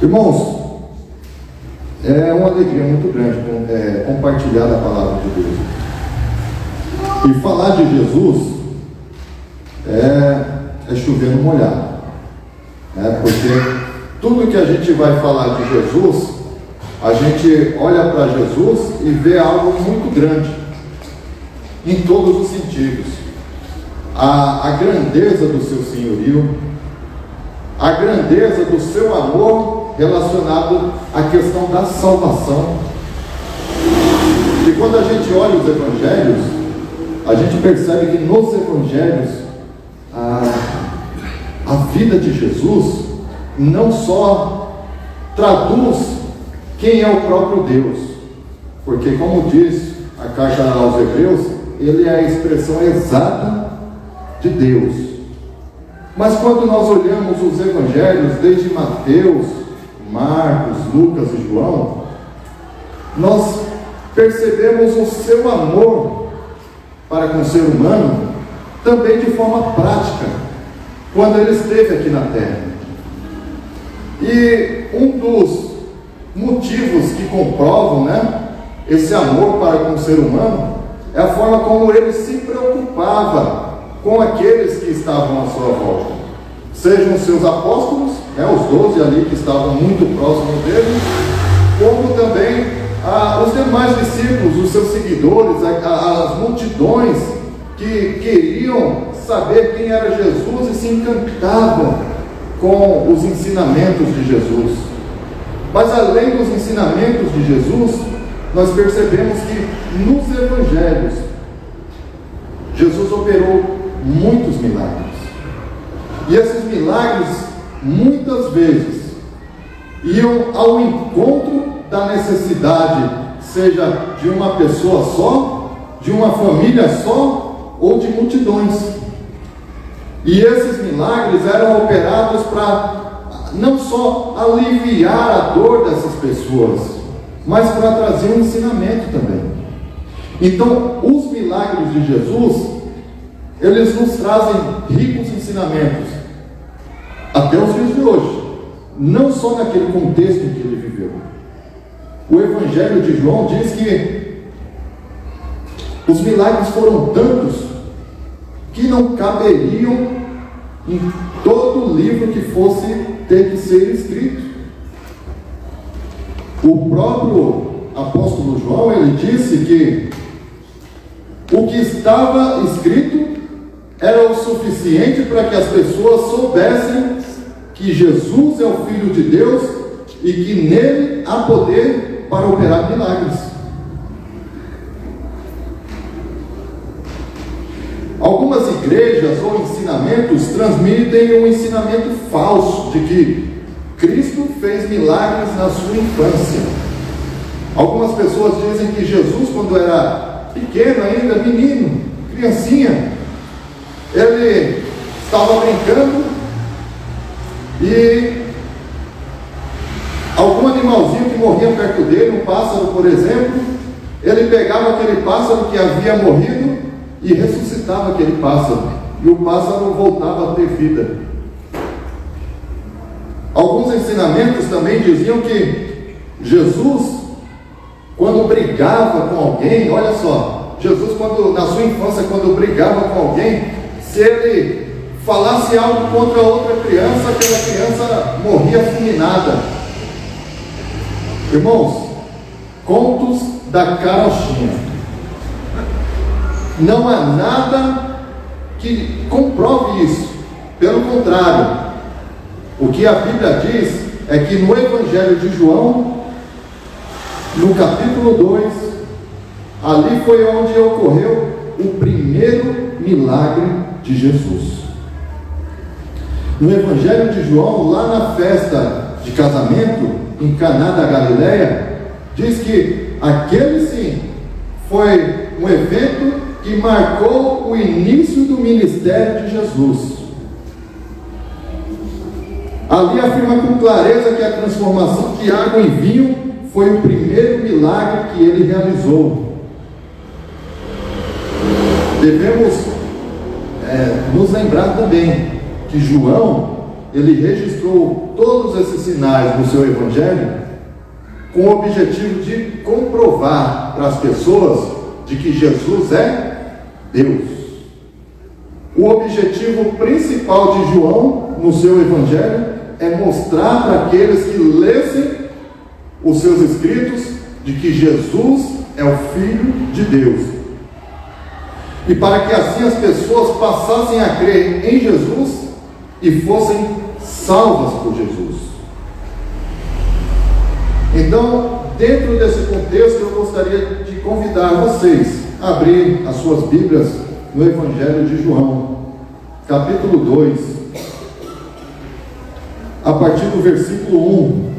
Irmãos, é uma alegria muito grande compartilhar a palavra de Deus. E falar de Jesus é chover no molhado. Porque tudo que a gente vai falar de Jesus, a gente olha para Jesus e vê algo muito grande, em todos os sentidos. A grandeza do seu senhorio, a grandeza do seu amor relacionado à questão da salvação. E quando a gente olha os evangelhos, a gente percebe que nos evangelhos a vida de Jesus não só traduz quem é o próprio Deus, porque, como diz a carta aos Hebreus, ele é a expressão exata de Deus. Mas quando nós olhamos os evangelhos, desde Mateus, Marcos, Lucas e João, nós percebemos o seu amor para com o ser humano também de forma prática, quando ele esteve aqui na terra. E um dos motivos que comprovam, esse amor para com o ser humano é a forma como ele se preocupava com aqueles que estavam à sua volta, sejam os seus apóstolos, os 12 ali que estavam muito próximos dele, como também os demais discípulos, os seus seguidores, as multidões que queriam saber quem era Jesus e se encantavam com os ensinamentos de Jesus. Mas além dos ensinamentos de Jesus, nós percebemos que nos evangelhos Jesus operou muitos milagres. E esses milagres muitas vezes iam ao encontro da necessidade, seja de uma pessoa só, de uma família só, ou de multidões. E esses milagres eram operados para não só aliviar a dor dessas pessoas, mas para trazer um ensinamento também. Então, os milagres de Jesus, eles nos trazem ricos ensinamentos, até os dias de hoje, não só naquele contexto em que ele viveu. O Evangelho de João diz que os milagres foram tantos que não caberiam em todo livro que fosse ter que ser escrito. O próprio apóstolo João, ele disse que o que estava escrito era o suficiente para que as pessoas soubessem que Jesus é o Filho de Deus e que nele há poder para operar milagres. Algumas igrejas ou ensinamentos transmitem um ensinamento falso de que Cristo fez milagres na sua infância. Algumas pessoas dizem que Jesus, quando era pequeno ainda, menino, criancinha, ele estava brincando e algum animalzinho que morria perto dele, um pássaro, por exemplo, ele pegava aquele pássaro que havia morrido e ressuscitava aquele pássaro, e o pássaro voltava a ter vida. Alguns ensinamentos também diziam que Jesus, quando brigava com alguém, olha só, Jesus, na sua infância, quando brigava com alguém, se ele falasse algo contra outra criança, aquela criança morria fulminada. Irmãos, contos da carochinha. Não há nada que comprove isso. Pelo contrário, o que a Bíblia diz é que no Evangelho de João, no capítulo 2, ali foi onde ocorreu o primeiro milagre de Jesus. No Evangelho de João, lá na festa de casamento em Caná da Galileia, diz que aquele sim foi um evento que marcou o início do ministério de Jesus. Ali afirma com clareza que a transformação de água em vinho foi o primeiro milagre que ele realizou. Devemos nos lembrar também que João ele registrou todos esses sinais no seu evangelho com o objetivo de comprovar para as pessoas de que Jesus é Deus. O objetivo principal de João no seu evangelho é mostrar para aqueles que lessem os seus escritos de que Jesus é o Filho de Deus. E para que assim as pessoas passassem a crer em Jesus e fossem salvas por Jesus. Então, dentro desse contexto, eu gostaria de convidar vocês a abrir as suas Bíblias no Evangelho de João, capítulo 2, a partir do versículo 1.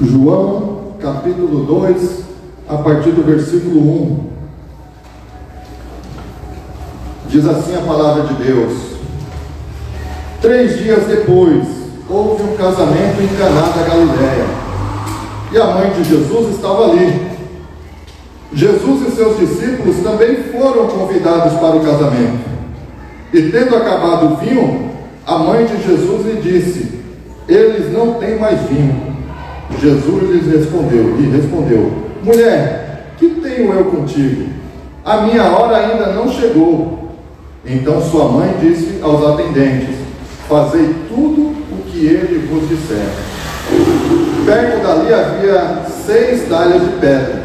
João, capítulo 2, a partir do versículo 1. Diz assim a palavra de Deus: 3 dias depois, houve um casamento em Caná da Galileia, e a mãe de Jesus estava ali. Jesus e seus discípulos também foram convidados para o casamento. E tendo acabado o vinho, a mãe de Jesus lhe disse: eles não têm mais vinho. Jesus lhes respondeu: mulher, que tenho eu contigo? A minha hora ainda não chegou. Então sua mãe disse aos atendentes: fazei tudo o que ele vos disser. Perto dali havia 6 talhas de pedra,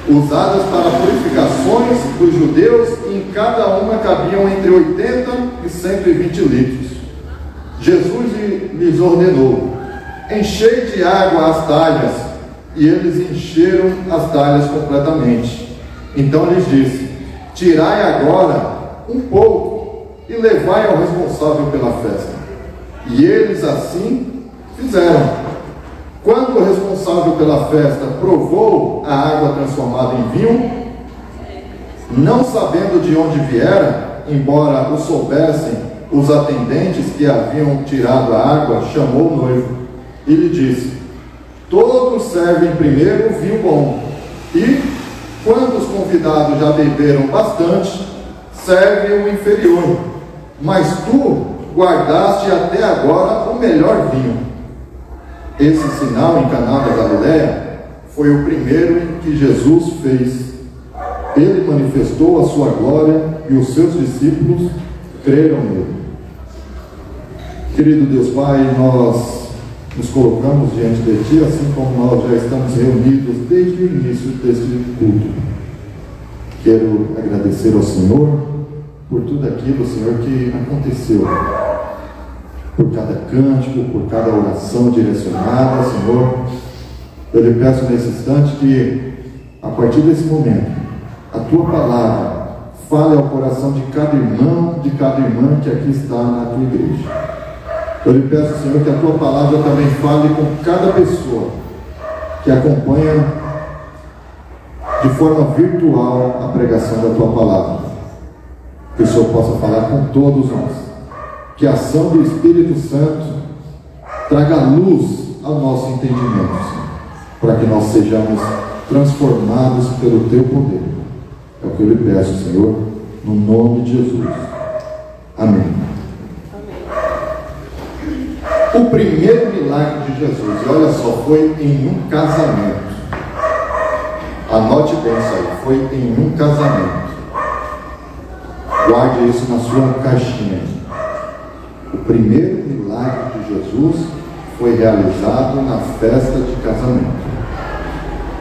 usadas para purificações dos judeus, e em cada uma cabiam entre 80 e 120 litros. Jesus lhes ordenou: enchei de água as talhas, e eles encheram as talhas completamente. Então lhes disse: tirai agora um pouco e levai ao responsável pela festa. E eles assim fizeram. Quando o responsável pela festa provou a água transformada em vinho, não sabendo de onde viera, embora o soubessem os atendentes que haviam tirado a água, chamou o noivo e lhe disse: todos servem primeiro o vinho bom, e quando os convidados já beberam bastante, servem o inferior, mas tu guardaste até agora o melhor vinho. Esse sinal em Caná da Galileia foi o primeiro em que Jesus fez. Ele manifestou a sua glória e os seus discípulos creram nele. Querido Deus Pai, nós nos colocamos diante de Ti, assim como nós já estamos reunidos desde o início deste culto. Quero agradecer ao Senhor por tudo aquilo, Senhor, que aconteceu, por cada cântico, por cada oração direcionada, Senhor. Eu lhe peço nesse instante que, a partir desse momento, a Tua palavra fale ao coração de cada irmão, de cada irmã que aqui está na Tua igreja. Eu lhe peço, Senhor, que a Tua palavra também fale com cada pessoa que acompanha de forma virtual a pregação da Tua palavra. Que o Senhor possa falar com todos nós. Que a ação do Espírito Santo traga luz ao nosso entendimento, Senhor, para que nós sejamos transformados pelo Teu poder. É o que eu lhe peço, Senhor, no nome de Jesus. Amém. O primeiro milagre de Jesus, e olha só, foi em um casamento. Anote bem isso aí, foi em um casamento. Guarde isso na sua caixinha. O primeiro milagre de Jesus foi realizado na festa de casamento.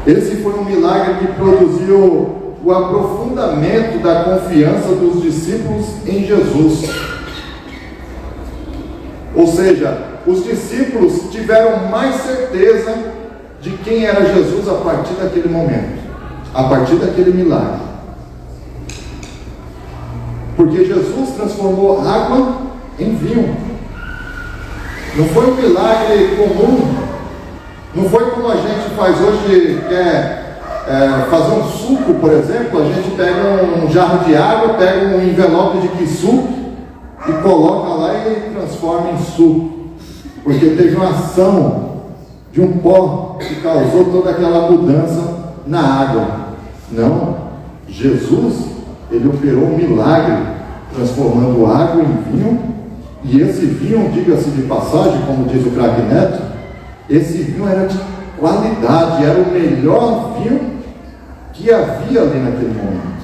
Esse foi um milagre que produziu o aprofundamento da confiança dos discípulos em Jesus. Ou seja, os discípulos tiveram mais certeza de quem era Jesus a partir daquele momento, a partir daquele milagre. Porque Jesus transformou água em vinho. Não foi um milagre comum. Não foi como a gente faz hoje, fazer um suco, por exemplo. A gente pega um jarro de água, pega um envelope de quissuco e coloca lá e transforma em suco. Porque teve uma ação de um pó que causou toda aquela mudança na água. Não, Jesus, ele operou um milagre, transformando água em vinho, e esse vinho, diga-se de passagem, como diz o craque Neto, esse vinho era de qualidade, era o melhor vinho que havia ali naquele momento.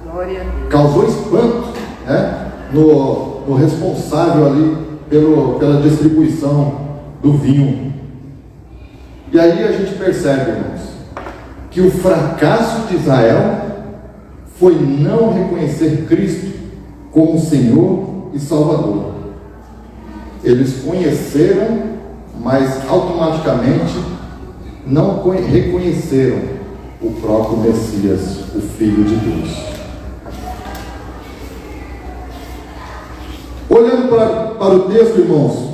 Glória a Deus. Causou espanto, né, no responsável ali pela distribuição do vinho. E aí a gente percebe, irmãos, que o fracasso de Israel foi não reconhecer Cristo como Senhor e Salvador. Eles conheceram, mas automaticamente não reconheceram o próprio Messias, o Filho de Deus. Olhando para o texto, irmãos,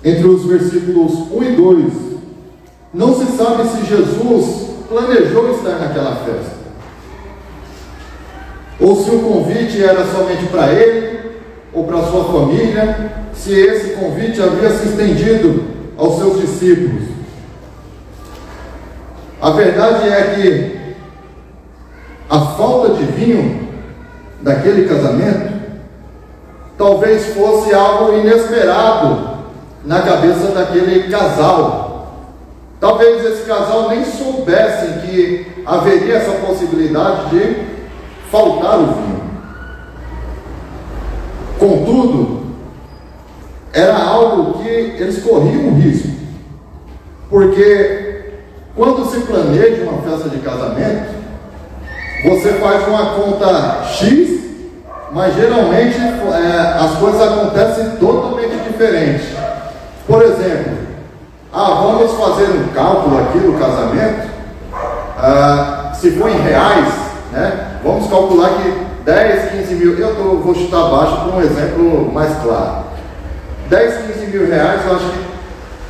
entre os versículos 1 e 2, não se sabe se Jesus planejou estar naquela festa, ou se o convite era somente para ele, ou para sua família, se esse convite havia se estendido aos seus discípulos. A verdade é que a falta de vinho daquele casamento talvez fosse algo inesperado na cabeça daquele casal. Talvez esse casal nem soubessem que haveria essa possibilidade de faltar o vinho. Contudo, era algo que eles corriam risco, porque quando se planeja uma festa de casamento, você faz uma conta X, mas geralmente as coisas acontecem totalmente diferentes. Por exemplo, vamos fazer um cálculo aqui do casamento, se for em reais, né? Vamos calcular que 10, 15 mil, vou chutar baixo para um exemplo mais claro. 10, 15 mil reais, eu acho que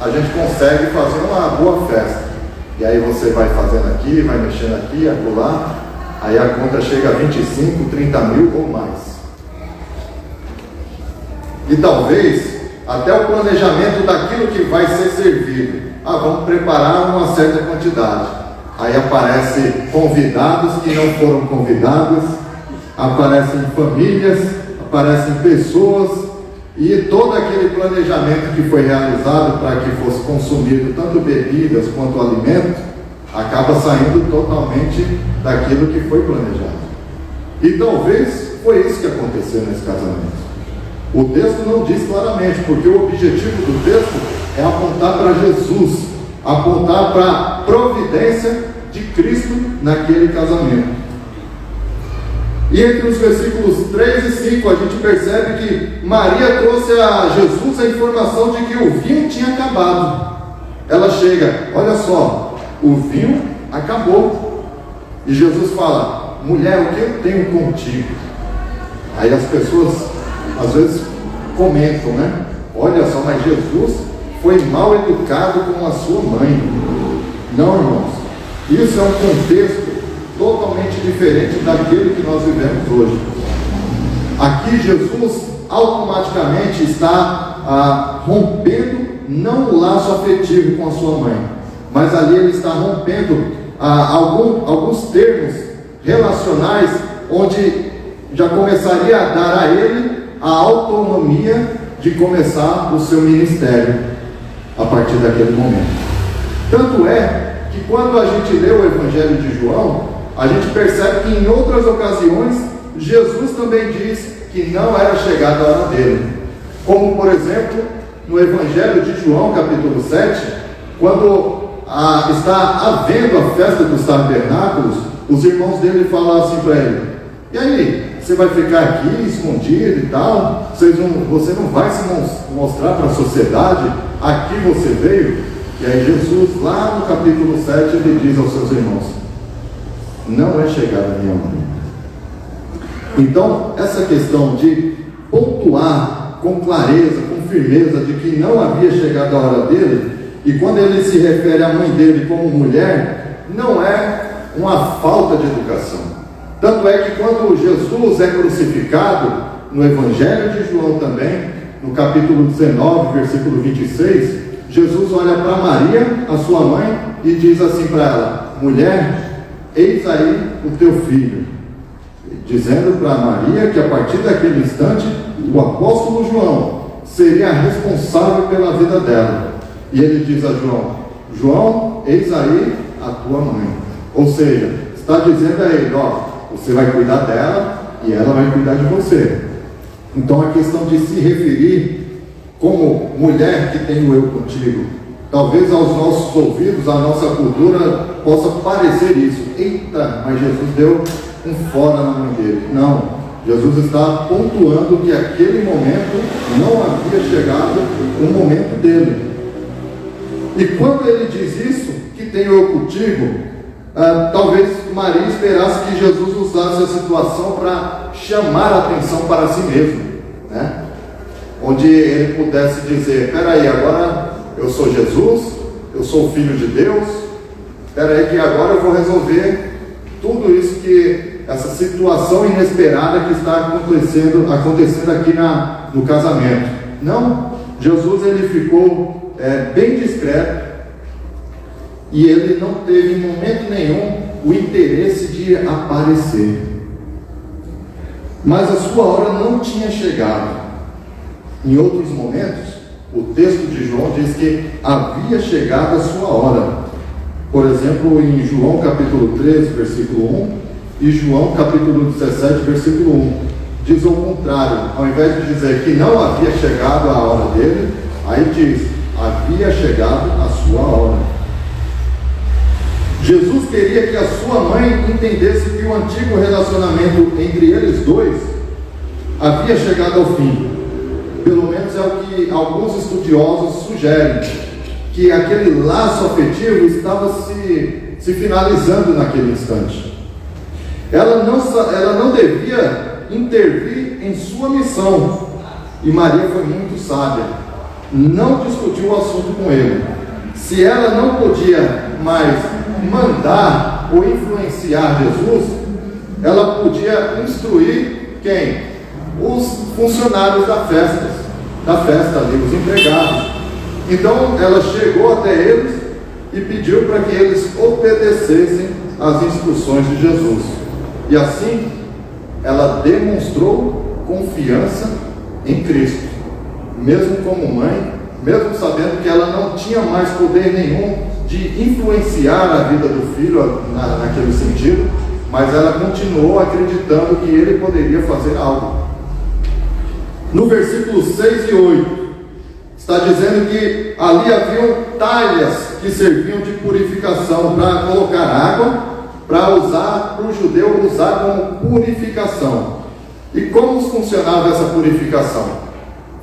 a gente consegue fazer uma boa festa. E aí você vai fazendo aqui, vai mexendo aqui, acolá, aí a conta chega a 25, 30 mil ou mais. E talvez até o planejamento daquilo que vai ser servido. Vamos preparar uma certa quantidade. Aí aparecem convidados que não foram convidados, aparecem famílias, aparecem pessoas, e todo aquele planejamento que foi realizado para que fosse consumido tanto bebidas quanto alimento, acaba saindo totalmente daquilo que foi planejado. E talvez foi isso que aconteceu nesse casamento. O texto não diz claramente, porque o objetivo do texto é apontar para Jesus, apontar para a providência de Cristo naquele casamento. E entre os versículos 3 e 5 a gente percebe que Maria trouxe a Jesus a informação de que o vinho tinha acabado. Ela chega, olha só, o vinho acabou. E Jesus fala: mulher, o que eu tenho contigo? Aí as pessoas às vezes comentam, né? Olha só, mas Jesus foi mal educado com a sua mãe. Não, irmãos, isso é um contexto totalmente diferente daquele que nós vivemos hoje. Aqui Jesus automaticamente está rompendo não o laço afetivo com a sua mãe, mas ali ele está rompendo alguns termos relacionais, onde já começaria a dar a ele a autonomia de começar o seu ministério a partir daquele momento. Tanto é que quando a gente lê o Evangelho de João, a gente percebe que em outras ocasiões Jesus também diz que não era chegada a hora dele. Como por exemplo no Evangelho de João capítulo 7, quando está havendo a festa dos tabernáculos, os irmãos dele falam assim para ele: e aí, você vai ficar aqui escondido e tal? Você não vai se mostrar para a sociedade? Aqui você veio? E aí Jesus, lá no capítulo 7, ele diz aos seus irmãos: não é chegada a minha mãe. Então, essa questão de pontuar com clareza, com firmeza, de que não havia chegado a hora dele, e quando ele se refere à mãe dele como mulher, não é uma falta de educação. Tanto é que quando Jesus é crucificado, no Evangelho de João também, no capítulo 19, versículo 26, Jesus olha para Maria, a sua mãe, e diz assim para ela: mulher, eis aí o teu filho. dizendo para Maria que a partir daquele instante o apóstolo João seria responsável pela vida dela. E ele diz a João: João, eis aí a tua mãe. Ou seja, está dizendo a ele: ó, você vai cuidar dela e ela vai cuidar de você. Então a questão de se referir como mulher que tem o eu contigo, talvez aos nossos ouvidos, à nossa cultura, possa parecer isso. Eita, mas Jesus deu um fora na mãe dele. Não, Jesus está pontuando que aquele momento não havia chegado o momento dele. E quando ele diz isso, que tenho eu contigo, talvez Maria esperasse que Jesus usasse a situação para chamar a atenção para si mesmo, né? Onde ele pudesse dizer: peraí, agora eu sou Jesus, eu sou o Filho de Deus, peraí que agora eu vou resolver tudo isso, que essa situação inesperada que está acontecendo aqui no casamento. Não, Jesus ele ficou bem discreto, e ele não teve em momento nenhum o interesse de aparecer. Mas a sua hora não tinha chegado. Em outros momentos, o texto de João diz que havia chegado a sua hora. Por exemplo, em João capítulo 13, versículo 1, e João capítulo 17, versículo 1, diz o contrário. Ao invés de dizer que não havia chegado a hora dele, aí diz: havia chegado a sua hora. Jesus queria que a sua mãe entendesse que o antigo relacionamento entre eles dois havia chegado ao fim. Pelo menos é o que alguns estudiosos sugerem, que aquele laço afetivo estava se finalizando naquele instante. Ela não devia intervir em sua missão, e Maria foi muito sábia, não discutiu o assunto com ele. Se ela não podia mais mandar ou influenciar Jesus, ela podia instruir quem? Os funcionários da festa ali, os empregados. Então ela chegou até eles e pediu para que eles obedecessem às instruções de Jesus. E assim ela demonstrou confiança em Cristo, mesmo como mãe, mesmo sabendo que ela não tinha mais poder nenhum de influenciar a vida do filho naquele sentido, mas ela continuou acreditando que ele poderia fazer algo. No versículo 6 e 8, está dizendo que ali haviam talhas que serviam de purificação, para colocar água, para o judeu usar como purificação. E como funcionava essa purificação?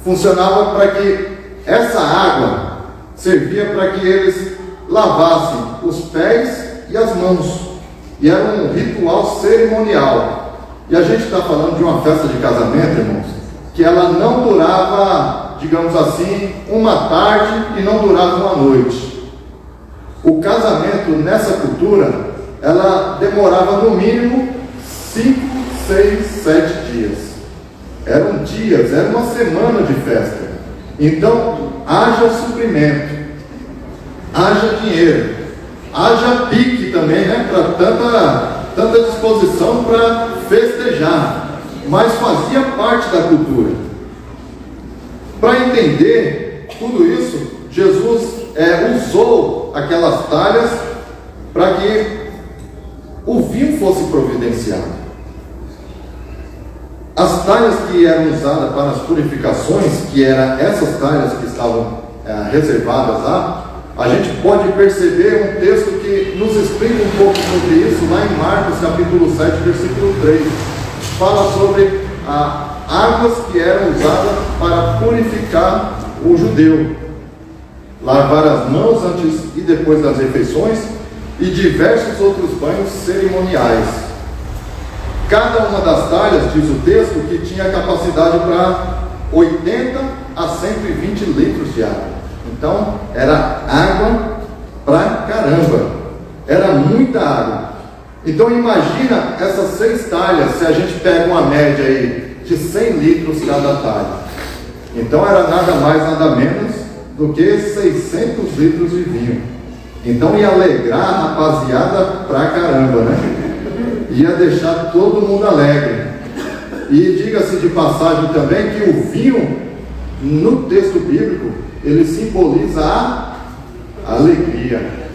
Funcionava para que essa água servia para que eles lavassem os pés e as mãos, e era um ritual cerimonial. E a gente está falando de uma festa de casamento, irmãos, que ela não durava, digamos assim, uma tarde e não durava uma noite. O casamento nessa cultura, ela demorava no mínimo 5, 6, 7 dias. Eram dias, era uma semana de festa. Então, haja suprimento, haja dinheiro, haja pique também, né? Para tanta disposição para festejar. Mas fazia parte da cultura. Para entender tudo isso, Jesus usou aquelas talhas para que o vinho fosse providenciado. As talhas que eram usadas para as purificações, que eram essas talhas que estavam reservadas lá, a gente pode perceber um texto que nos explica um pouco sobre isso, lá em Marcos capítulo 7, versículo 3. Fala sobre águas que eram usadas para purificar o judeu, lavar as mãos antes e depois das refeições, e diversos outros banhos cerimoniais. Cada uma das talhas, diz o texto, que tinha capacidade para 80 a 120 litros de água. Então era água pra caramba, era muita água. Então imagina essas 6 talhas, se a gente pega uma média aí de 100 litros cada talha. Então era nada mais, nada menos do que 600 litros de vinho. Então ia alegrar a rapaziada pra caramba, né? Ia deixar todo mundo alegre. E diga-se de passagem também que o vinho, no texto bíblico, ele simboliza a alegria.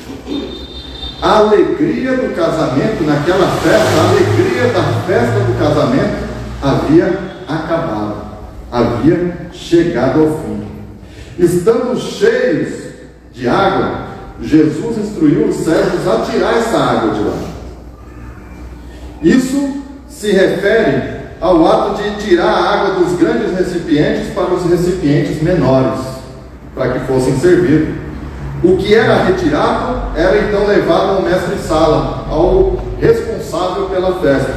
A alegria do casamento naquela festa, a alegria da festa do casamento havia acabado, havia chegado ao fim. Estando cheios de água, Jesus instruiu os servos a tirar essa água de lá. Isso se refere ao ato de tirar a água dos grandes recipientes para os recipientes menores, para que fossem servidos. O que era retirado era então levado ao mestre-sala, ao responsável pela festa.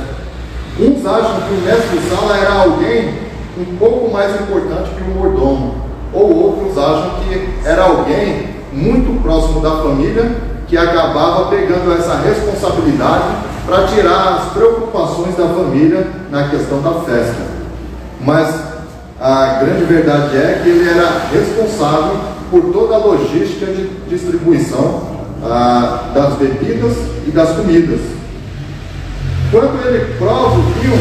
Uns acham que o mestre-sala era alguém um pouco mais importante que o mordomo, ou outros acham que era alguém muito próximo da família que acabava pegando essa responsabilidade para tirar as preocupações da família na questão da festa. Mas a grande verdade é que ele era responsável por toda a logística de distribuição das bebidas e das comidas. Quando ele prova o vinho,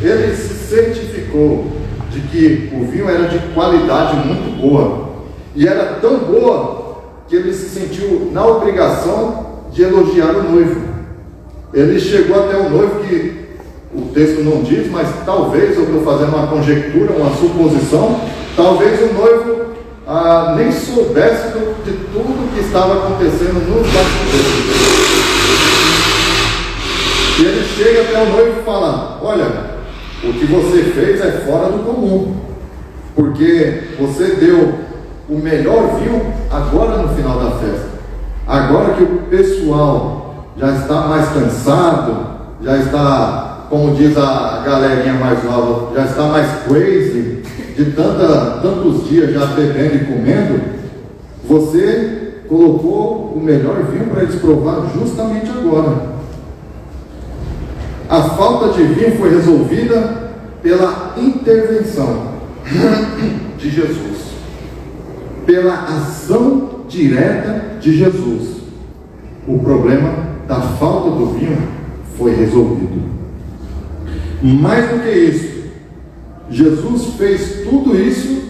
ele se certificou de que o vinho era de qualidade muito boa, e era tão boa que ele se sentiu na obrigação de elogiar o noivo. Ele chegou até o noivo, que o texto não diz, mas talvez, eu estou fazendo uma conjectura, uma suposição, talvez o noivo nem soubesse de tudo que estava acontecendo nos bastidores. E ele chega até o noivo e fala: olha, o que você fez é fora do comum, porque você deu o melhor vinho agora no final da festa, agora que o pessoal já está mais cansado, já está, como diz a galerinha mais nova, já está mais crazy de tantos dias já bebendo e comendo. Você colocou o melhor vinho para eles provar justamente agora. A falta de vinho foi resolvida pela intervenção de Jesus, pela ação direta de Jesus. O problema da falta do vinho foi resolvido. Mais do que isso, Jesus fez tudo isso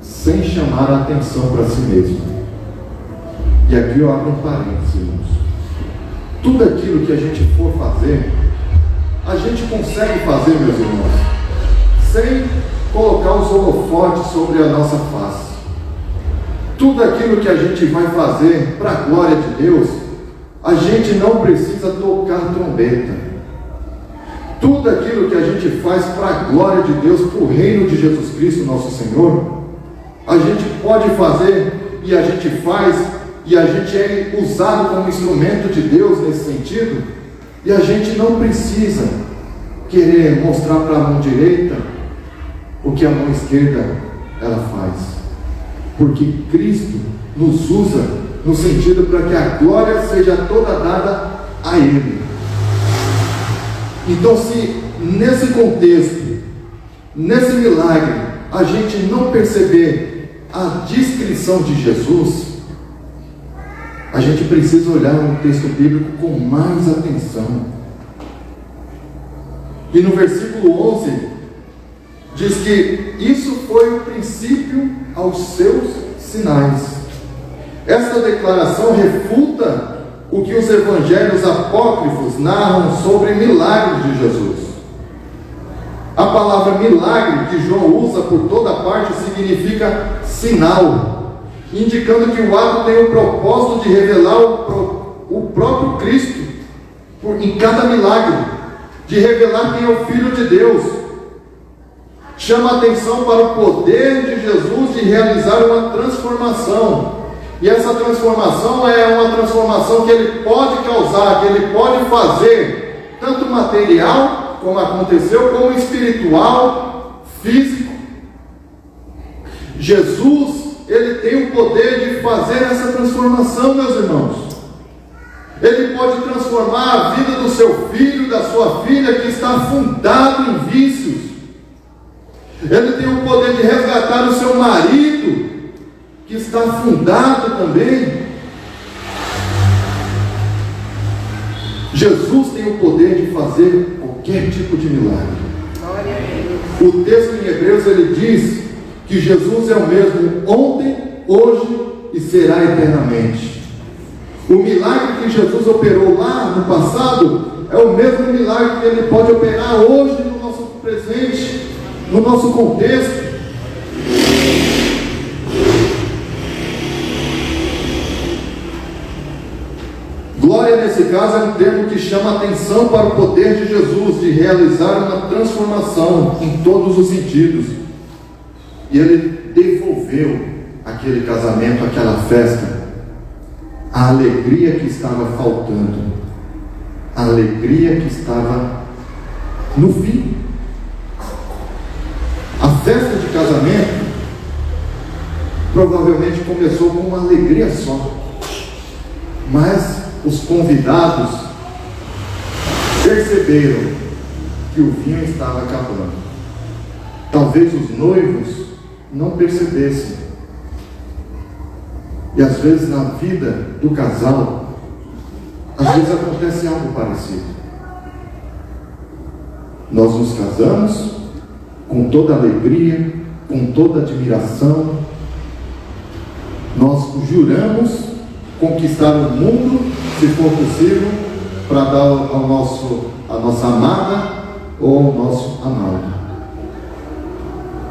sem chamar a atenção para si mesmo. E aqui eu abro um parênteses, irmãos. Tudo aquilo que a gente for fazer, a gente consegue fazer, meus irmãos, sem colocar os holofotes sobre a nossa face. Tudo aquilo que a gente vai fazer para a glória de Deus, a gente não precisa tocar trombeta. Tudo aquilo que a gente faz para a glória de Deus, para o reino de Jesus Cristo, nosso Senhor, a gente pode fazer, e a gente faz, e a gente é usado como instrumento de Deus nesse sentido, e a gente não precisa querer mostrar para a mão direita o que a mão esquerda ela faz, porque Cristo nos usa no sentido para que a glória seja toda dada a Ele. Então, se nesse contexto, nesse milagre, a gente não perceber a descrição de Jesus, a gente precisa olhar no texto bíblico com mais atenção. E no versículo 11 diz que isso foi o princípio aos seus sinais. Esta declaração refuta o que os evangelhos apócrifos narram sobre milagres de Jesus. A palavra milagre que João usa por toda parte significa sinal, indicando que o ato tem o propósito de revelar o próprio Cristo em cada milagre, de revelar quem é o Filho de Deus. Chama atenção para o poder de Jesus de realizar uma transformação. E essa transformação é uma transformação que Ele pode causar, que Ele pode fazer, tanto material, como aconteceu, como espiritual, físico. Jesus, Ele tem o poder de fazer essa transformação, meus irmãos. Ele pode transformar a vida do seu filho, da sua filha, que está afundado em vícios. Ele tem o poder de resgatar o seu marido, que está afundado também. Jesus tem o poder de fazer qualquer tipo de milagre. O texto em Hebreus ele diz que Jesus é o mesmo ontem, hoje e será eternamente. O milagre que Jesus operou lá no passado é o mesmo milagre que ele pode operar hoje no nosso presente, no nosso contexto. Glória, nesse caso, é um termo que chama atenção para o poder de Jesus de realizar uma transformação em todos os sentidos. E ele devolveu aquele casamento, aquela festa, a alegria que estava faltando, a alegria que estava no fim. A festa de casamento provavelmente começou com uma alegria só, mas os convidados perceberam que o vinho estava acabando. Talvez os noivos não percebessem. E às vezes na vida do casal, às vezes acontece algo parecido. Nós nos casamos com toda alegria, com toda admiração. Nós juramos conquistar o mundo, se for possível, para dar a nossa amada ou ao nosso amado.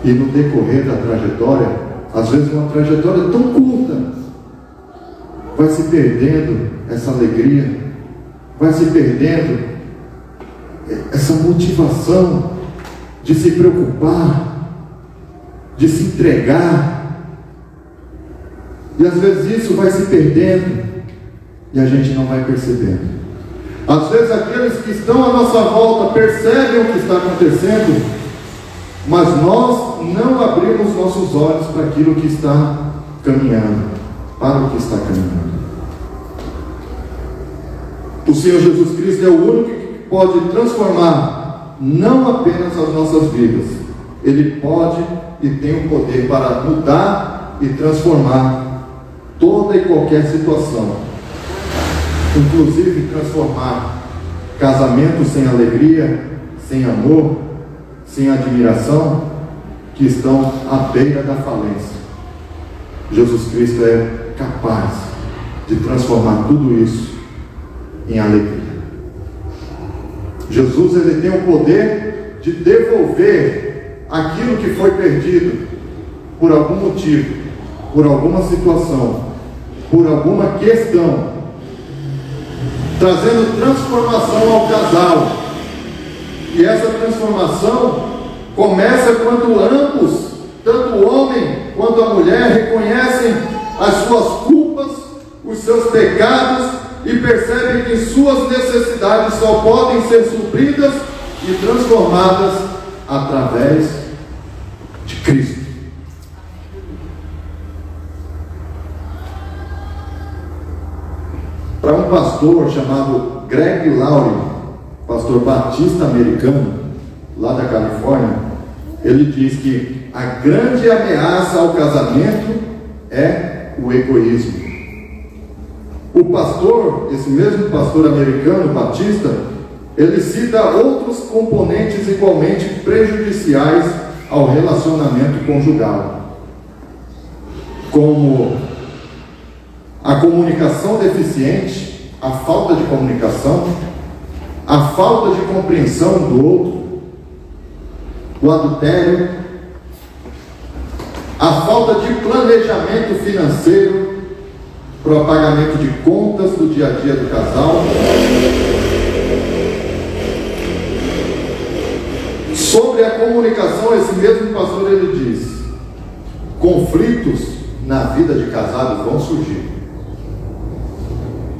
E no decorrer da trajetória, às vezes uma trajetória tão curta, vai se perdendo essa alegria, vai se perdendo essa motivação de se preocupar, de se entregar. E às vezes isso vai se perdendo e a gente não vai percebendo. Às vezes aqueles que estão à nossa volta percebem o que está acontecendo, mas nós não abrimos nossos olhos para aquilo que está caminhando, para o que está caminhando. O Senhor Jesus Cristo é o único que pode transformar não apenas as nossas vidas, Ele pode e tem o poder para mudar e transformar toda e qualquer situação, inclusive transformar casamentos sem alegria, sem amor, sem admiração, que estão à beira da falência. Jesus Cristo é capaz de transformar tudo isso em alegria. Jesus ele tem o poder de devolver aquilo que foi perdido por algum motivo, por alguma situação, por alguma questão, trazendo transformação ao casal. E essa transformação começa quando ambos, tanto o homem quanto a mulher, reconhecem as suas culpas, os seus pecados e percebem que suas necessidades só podem ser supridas e transformadas através de Cristo. Para um pastor chamado Greg Laurie, pastor batista americano, lá da Califórnia, ele diz que a grande ameaça ao casamento é o egoísmo. O pastor, esse mesmo pastor americano batista, ele cita outros componentes igualmente prejudiciais ao relacionamento conjugal, como a comunicação deficiente, a falta de comunicação, a falta de compreensão do outro, o adultério, a falta de planejamento financeiro para o pagamento de contas do dia a dia do casal. Sobre a comunicação, esse mesmo pastor ele diz: conflitos na vida de casados vão surgir.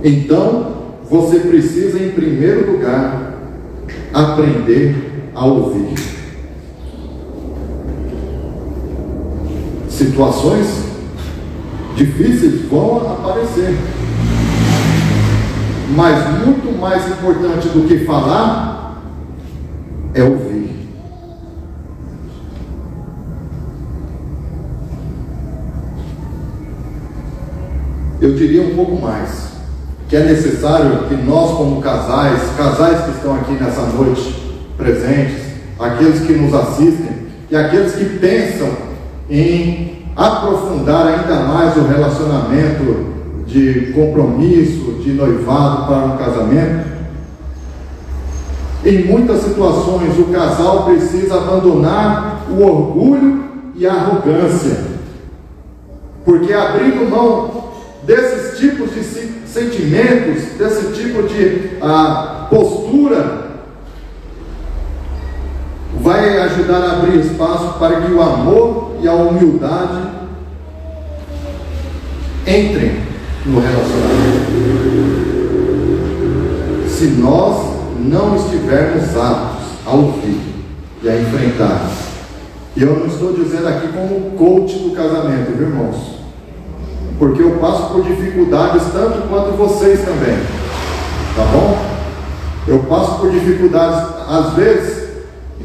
Então, você precisa, em primeiro lugar, aprender a ouvir. Situações difíceis vão aparecer, mas muito mais importante do que falar é ouvir. Eu diria um pouco mais, que é necessário que nós, como casais que estão aqui nessa noite presentes, aqueles que nos assistem, e aqueles que pensam em aprofundar ainda mais o relacionamento de compromisso, de noivado para um casamento, em muitas situações o casal precisa abandonar o orgulho e a arrogância, porque abrindo mão desses tipos de sentimentos, desse tipo de postura, vai ajudar a abrir espaço para que o amor e a humildade entrem no relacionamento. Se nós não estivermos aptos a ouvir e a enfrentar, e eu não estou dizendo aqui como coach do casamento, viu, irmãos? Porque eu passo por dificuldades tanto quanto vocês também, tá bom? Eu passo por dificuldades, às vezes,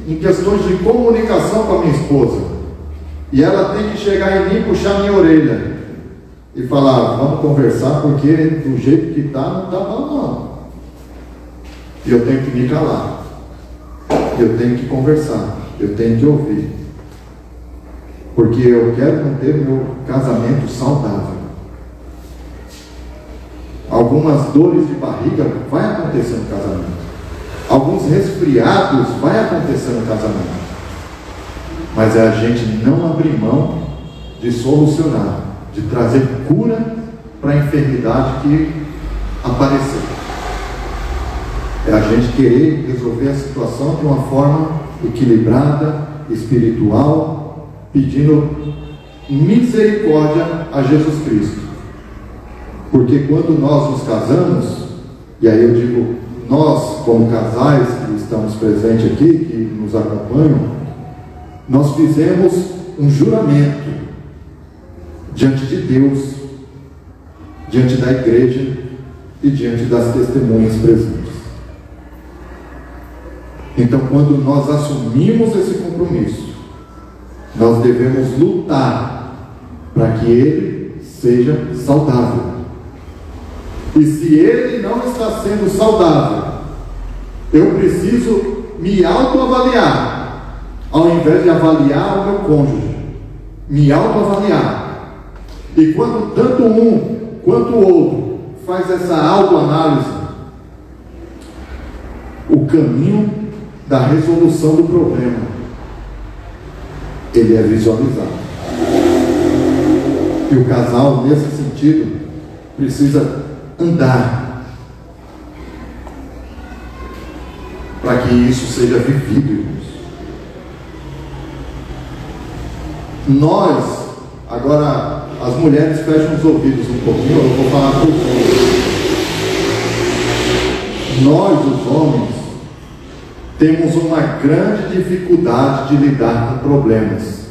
em questões de comunicação com a minha esposa, e ela tem que chegar em mim e puxar minha orelha e falar: vamos conversar, porque do jeito que está, não está bom não. E eu tenho que me calar, eu tenho que conversar, eu tenho que ouvir, porque eu quero manter meu casamento saudável. Algumas dores de barriga vai acontecer no casamento, alguns resfriados vai acontecer no casamento, mas é a gente não abrir mão de solucionar, de trazer cura para a enfermidade que apareceu. É a gente querer resolver a situação de uma forma equilibrada, espiritual, pedindo misericórdia a Jesus Cristo. Porque quando nós nos casamos, e aí eu digo nós como casais que estamos presentes aqui, que nos acompanham, nós fizemos um juramento diante de Deus, diante da igreja e diante das testemunhas presentes. Então, quando nós assumimos esse compromisso, nós devemos lutar para que ele seja saudável. E se ele não está sendo saudável, eu preciso me autoavaliar, ao invés de avaliar o meu cônjuge, me autoavaliar. E quando tanto um quanto o outro faz essa autoanálise, o caminho da resolução do problema, ele é visualizado. E o casal, nesse sentido, precisa andar para que isso seja vivido, irmãos. Nós, agora, as mulheres fecham os ouvidos um pouquinho, eu vou falar por todos. Nós, os homens, temos uma grande dificuldade de lidar com problemas.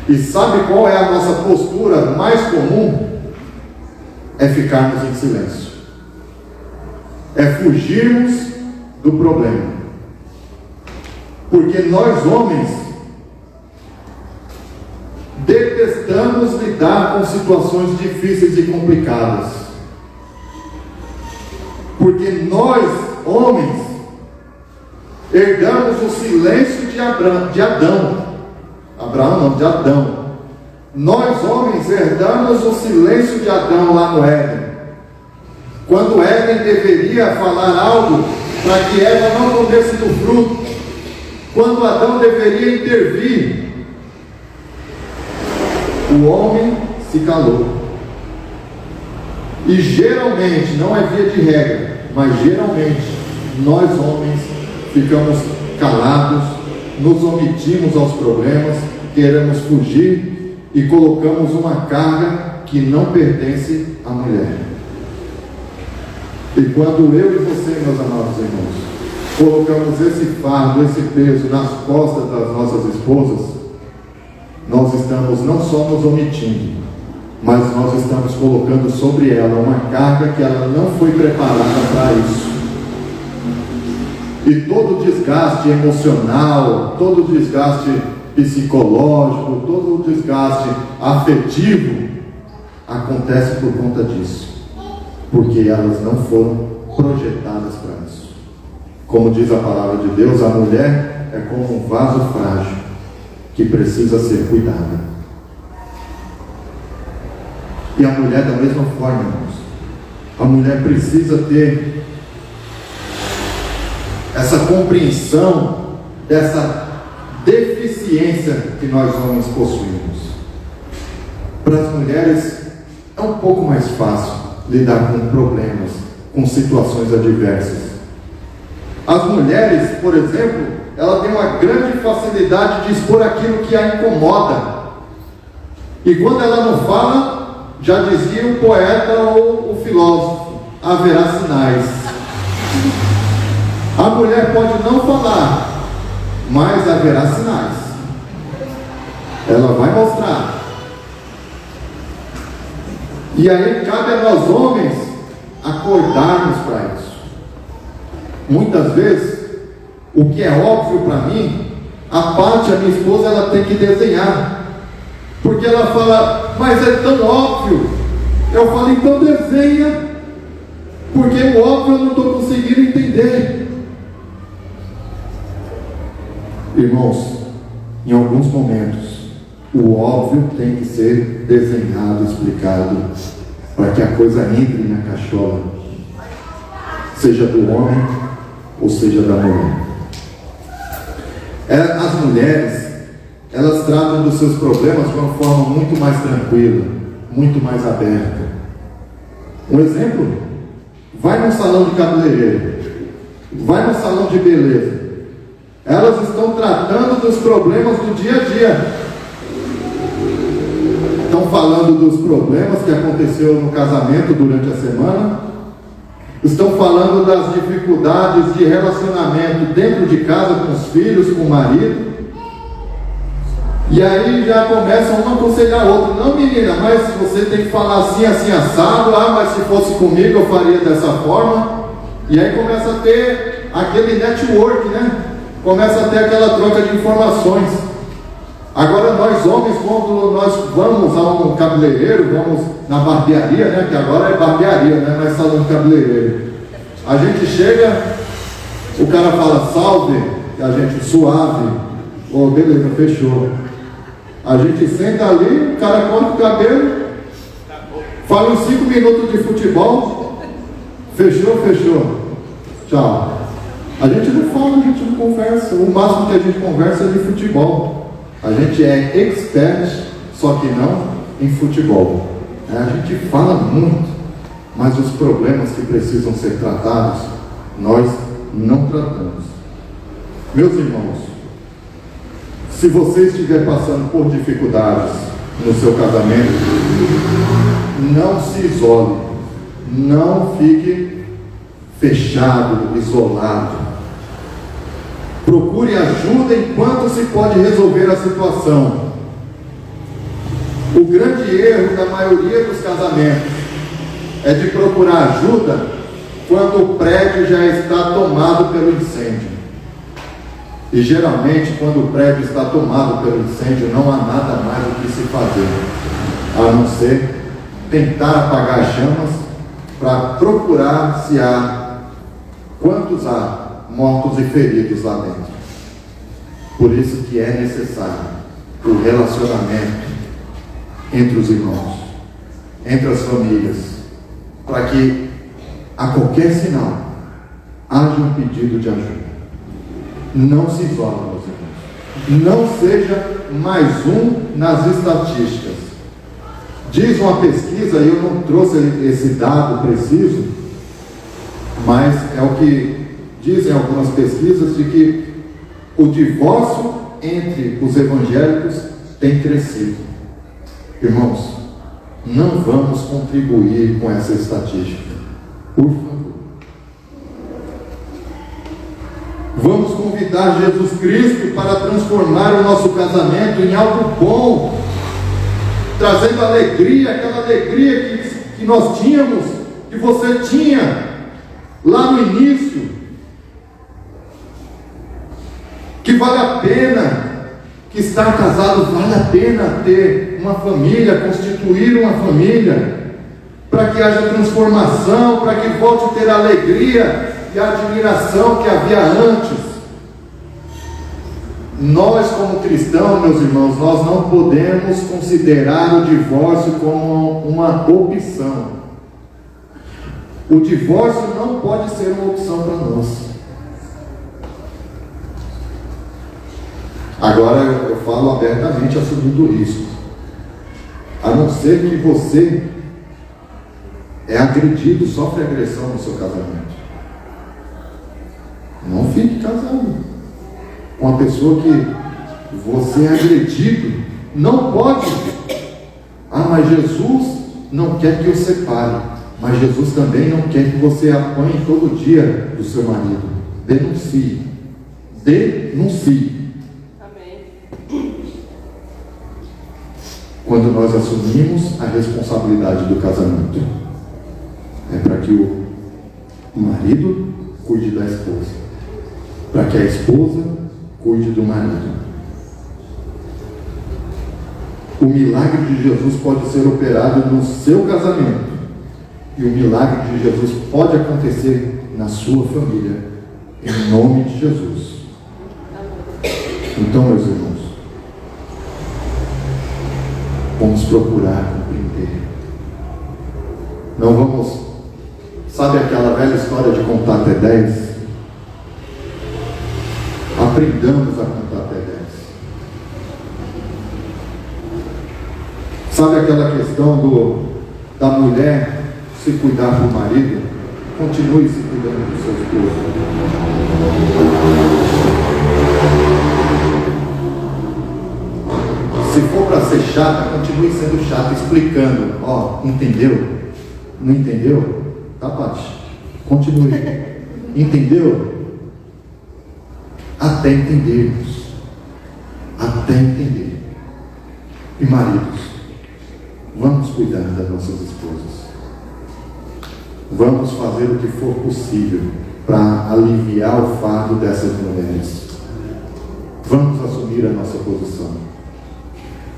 E sabe qual é a nossa postura mais comum? É ficarmos em silêncio, é fugirmos do problema, porque nós homens detestamos lidar com situações difíceis e complicadas, porque nós homens herdamos o silêncio de Adão. Nós homens herdamos o silêncio de Adão lá no Éden, quando Éden deveria falar algo para que Eva não comesse do fruto, quando Adão deveria intervir, o homem se calou. E geralmente, não é via de regra, mas geralmente nós homens ficamos calados, nos omitimos aos problemas, queremos fugir e colocamos uma carga que não pertence à mulher. E quando eu e você, meus amados irmãos, colocamos esse fardo, esse peso nas costas das nossas esposas, nós estamos não só nos omitindo, mas nós estamos colocando sobre ela uma carga que ela não foi preparada para isso. E todo o desgaste emocional, todo o desgaste psicológico, todo o desgaste afetivo acontece por conta disso, porque elas não foram projetadas para isso. Como diz a palavra de Deus, a mulher é como um vaso frágil que precisa ser cuidada. E a mulher da mesma forma, irmãos. A mulher precisa ter essa compreensão dessa deficiência que nós homens possuímos. Para as mulheres é um pouco mais fácil lidar com problemas, com situações adversas. As mulheres, por exemplo, ela tem uma grande facilidade de expor aquilo que a incomoda. E quando ela não fala, já dizia o poeta ou o filósofo, haverá sinais. A mulher pode não falar, mas haverá sinais. Ela vai mostrar. E aí cabe a nós homens acordarmos para isso. Muitas vezes, o que é óbvio para mim, a minha esposa, ela tem que desenhar. Porque ela fala, mas é tão óbvio. Eu falo, então desenha. Porque o óbvio eu não estou conseguindo entender. Irmãos, em alguns momentos, o óbvio tem que ser desenhado, explicado, para que a coisa entre na cachola, seja do homem ou seja da mulher. As mulheres, elas tratam dos seus problemas de uma forma muito mais tranquila, muito mais aberta. Um exemplo, vai no salão de cabeleireiro, vai no salão de beleza, elas estão tratando dos problemas do dia a dia. Estão falando dos problemas que aconteceu no casamento durante a semana, estão falando das dificuldades de relacionamento dentro de casa com os filhos, com o marido. E aí já começam um a aconselhar o outro. Não, menina, mas você tem que falar assim, assim, assado. Ah, mas se fosse comigo eu faria dessa forma. E aí começa a ter aquele network, né? Começa a ter aquela troca de informações. Agora nós homens, quando nós vamos a um cabeleireiro, vamos na barbearia, né? Que agora é barbearia, né? Não é salão de cabeleireiro. A gente chega, o cara fala salve, e a gente suave. Oh, beleza, fechou. A gente senta ali, o cara corta o cabelo, fala uns 5 minutos de futebol, fechou, tchau. A gente não fala, a gente não conversa. O máximo que a gente conversa é de futebol. A gente é expert, só que não em futebol. A gente fala muito, mas os problemas que precisam ser tratados, nós não tratamos. Meus irmãos, se você estiver passando por dificuldades no seu casamento, não se isole, não fique fechado, isolado. Procure ajuda enquanto se pode resolver a situação. O grande erro da maioria dos casamentos é de procurar ajuda quando o prédio já está tomado pelo incêndio. E geralmente, quando o prédio está tomado pelo incêndio, não há nada mais o que se fazer, a não ser tentar apagar as chamas para procurar se há, quantos há mortos e feridos lá dentro. Por isso que é necessário o relacionamento entre os irmãos, entre as famílias, para que a qualquer sinal haja um pedido de ajuda. Não se isole, meus irmãos. Não seja mais um nas estatísticas. Diz uma pesquisa, e eu não trouxe esse dado preciso, mas é o que dizem algumas pesquisas, de que o divórcio entre os evangélicos tem crescido. Irmãos, não vamos contribuir com essa estatística, por favor. Vamos convidar Jesus Cristo para transformar o nosso casamento em algo bom, trazendo alegria, aquela alegria que nós tínhamos, que você tinha lá no início, que vale a pena, que estar casado vale a pena ter uma família, constituir uma família, para que haja transformação, para que volte a ter a alegria e a admiração que havia antes. Nós, como cristãos, meus irmãos, nós não podemos considerar o divórcio como uma opção. O divórcio não pode ser uma opção para nós. Agora eu falo abertamente, assumindo o risco. A não ser que você é agredido, sofre agressão no seu casamento. Não fique casado com uma pessoa que você é agredido. Não pode. Ah, mas Jesus não quer que eu separe. Mas Jesus também não quer que você apanhe todo dia do seu marido. Denuncie. Denuncie. Quando nós assumimos a responsabilidade do casamento, é para que o marido cuide da esposa, para que a esposa cuide do marido. O milagre de Jesus pode ser operado no seu casamento, e o milagre de Jesus pode acontecer na sua família, em nome de Jesus. Então, meus irmãos, vamos procurar compreender. Não vamos, sabe aquela velha história de contar até 10? Aprendamos a contar até 10. Sabe aquela questão da mulher se cuidar do marido? Continue se cuidando do seu esposo. Se for para ser chata, continue sendo chata, explicando. Ó, entendeu? Não entendeu? Tá, Pati? Continue. Entendeu? Até entendermos. Até entender. E maridos, vamos cuidar das nossas esposas. Vamos fazer o que for possível para aliviar o fardo dessas mulheres. Vamos assumir a nossa posição.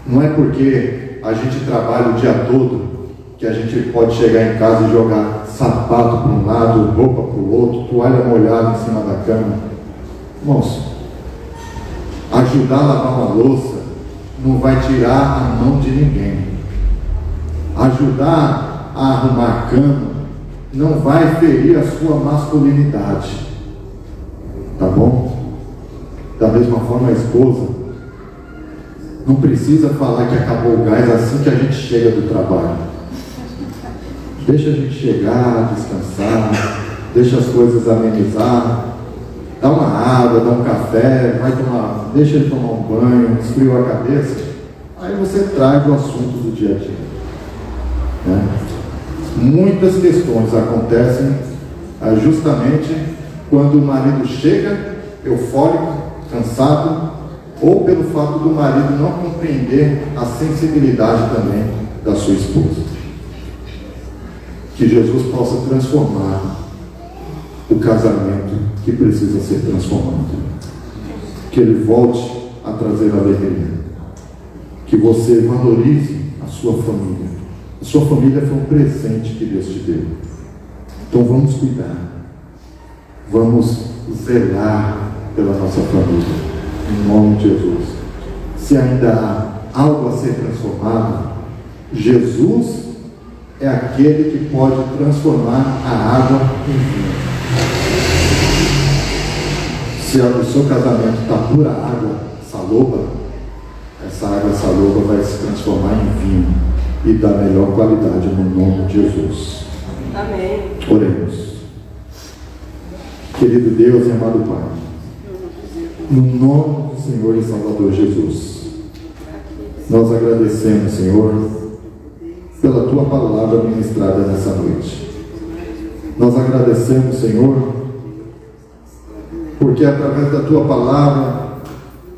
Não é porque a gente trabalha o dia todo que a gente pode chegar em casa e jogar sapato para um lado, roupa para o outro, toalha molhada em cima da cama. Irmãos, ajudar a lavar uma louça não vai tirar a mão de ninguém. Ajudar a arrumar a cama não vai ferir a sua masculinidade. Tá bom? Da mesma forma, a esposa não precisa falar que acabou o gás assim que a gente chega do trabalho. Deixa a gente chegar, descansar, deixa as coisas amenizar, dá uma água, dá um café, deixa ele tomar um banho, esfriou a cabeça, aí você traz o assunto do dia a dia. Né? Muitas questões acontecem justamente quando o marido chega eufórico, cansado, ou pelo fato do marido não compreender a sensibilidade também da sua esposa. Que Jesus possa transformar o casamento que precisa ser transformado. Que Ele volte a trazer alegria. Que você valorize a sua família. A sua família foi um presente que Deus te deu. Então vamos cuidar. Vamos zelar pela nossa família. Em nome de Jesus. Se ainda há algo a ser transformado, Jesus é aquele que pode transformar a água em vinho. Se o seu casamento está pura água saloba, essa água saloba vai se transformar em vinho e da melhor qualidade no nome de Jesus. Amém. Oremos. Querido Deus e amado Pai, no nome do Senhor e Salvador Jesus, nós agradecemos, Senhor, pela Tua palavra ministrada nessa noite. Nós agradecemos, Senhor, porque através da Tua palavra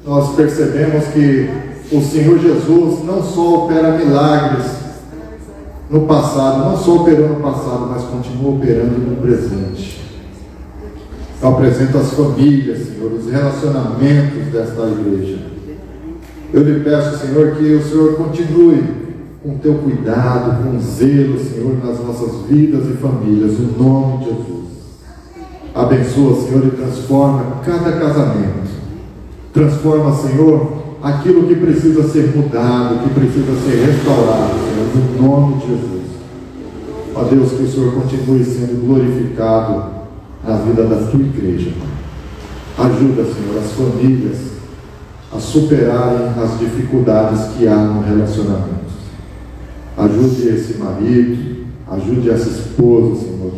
nós percebemos que o Senhor Jesus não só opera milagres no passado, não só operou no passado, mas continua operando no presente. Eu apresento as famílias, Senhor, os relacionamentos desta igreja. Eu lhe peço, Senhor, que o Senhor continue com o teu cuidado, com zelo, Senhor, nas nossas vidas e famílias, no nome de Jesus. Abençoa, Senhor, e transforma cada casamento. Transforma, Senhor, aquilo que precisa ser mudado, que precisa ser restaurado, Senhor, no nome de Jesus. Ó Deus, que o Senhor continue sendo glorificado na vida da tua igreja. Ajuda, Senhor, as famílias a superarem as dificuldades que há no relacionamento. Ajude esse marido, ajude essa esposa, Senhor,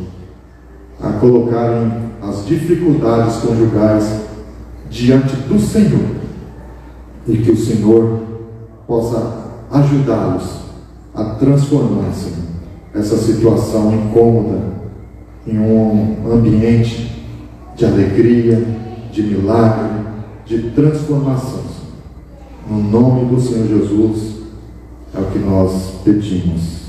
a colocarem as dificuldades conjugais diante do Senhor, e que o Senhor possa ajudá-los a transformar, Senhor, essa situação incômoda em um ambiente de alegria, de milagre, de transformação. No nome do Senhor Jesus é o que nós pedimos.